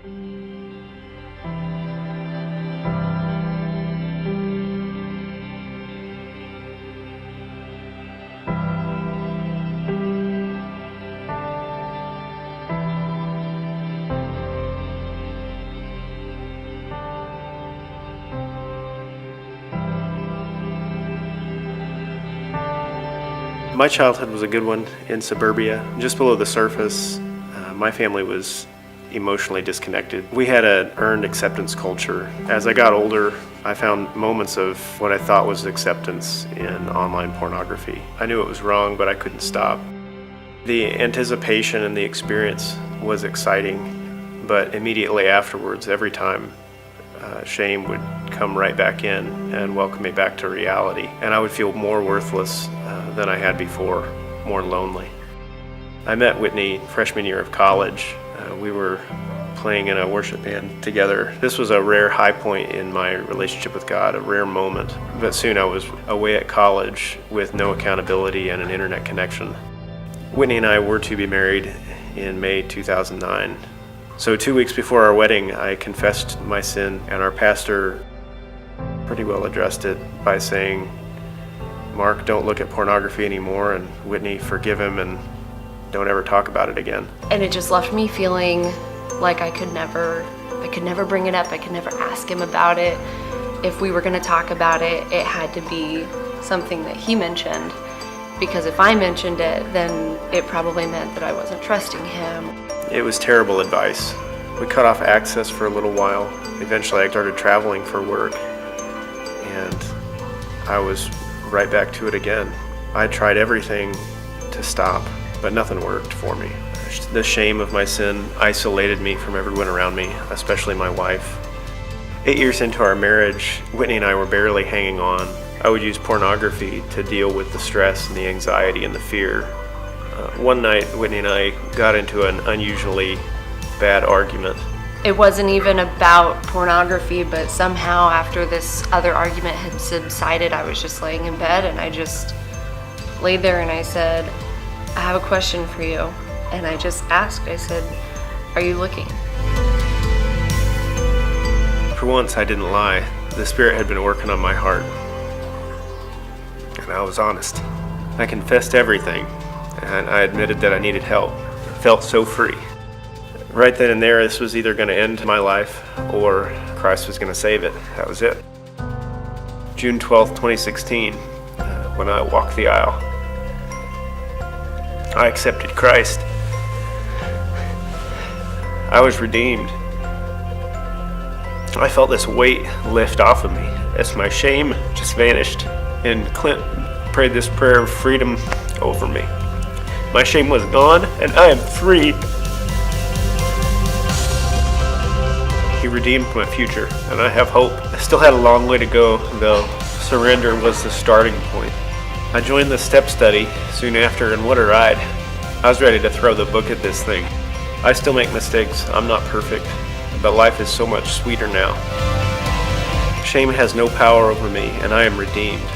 My childhood was a good one in suburbia. Just below the surface, my family was emotionally disconnected. We had an earned acceptance culture. As I got older, I found moments of what I thought was acceptance in online pornography. I knew it was wrong, but I couldn't stop. The anticipation and the experience was exciting, but immediately afterwards, every time, shame would come right back in and welcome me back to reality. And I would feel more worthless than I had before, more lonely. I met Whitney freshman year of college. We were playing in a worship band together. This was a rare high point in my relationship with God, a rare moment. But soon I was away at college with no accountability and an internet connection. Whitney and I were to be married in May 2009. So 2 weeks before our wedding, I confessed my sin, and our pastor pretty well addressed it by saying, "Mark, don't look at pornography anymore, and Whitney, forgive him and don't ever talk about it again." And it just left me feeling like I could never bring it up. I could never ask him about it. If we were going to talk about it, it had to be something that he mentioned, because if I mentioned it, then it probably meant that I wasn't trusting him. It was terrible advice. We cut off access for a little while. Eventually I started traveling for work, and I was right back to it again. I tried everything to stop, but nothing worked for me. The shame of my sin isolated me from everyone around me, especially my wife. 8 years into our marriage, Whitney and I were barely hanging on. I would use pornography to deal with the stress and the anxiety and the fear. One night, Whitney and I got into an unusually bad argument. It wasn't even about pornography, but somehow after this other argument had subsided, I was just laying in bed and I just laid there and I said, "I have a question for you." And I just asked, I said, "Are you looking?" For once, I didn't lie. The Spirit had been working on my heart, and I was honest. I confessed everything, and I admitted that I needed help. I felt so free. Right then and there, this was either going to end my life or Christ was going to save it. That was it. June 12th, 2016, when I walked the aisle, I accepted Christ. I was redeemed. I felt this weight lift off of me as my shame just vanished, and Clint prayed this prayer of freedom over me. My shame was gone, and I am free. He redeemed my future, and I have hope. I still had a long way to go, though. Surrender was the starting point. I joined the step study soon after, and what a ride. I was ready to throw the book at this thing. I still make mistakes. I'm not perfect, but life is so much sweeter now. Shame has no power over me, and I am redeemed.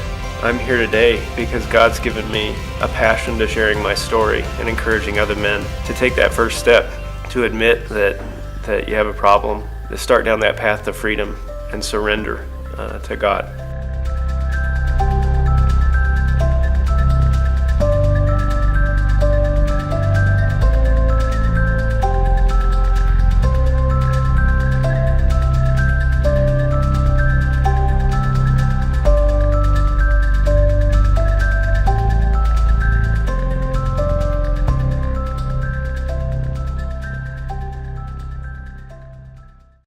I'm here today because God's given me a passion to sharing my story and encouraging other men to take that first step, to admit that you have a problem, to start down that path to freedom and surrender to God.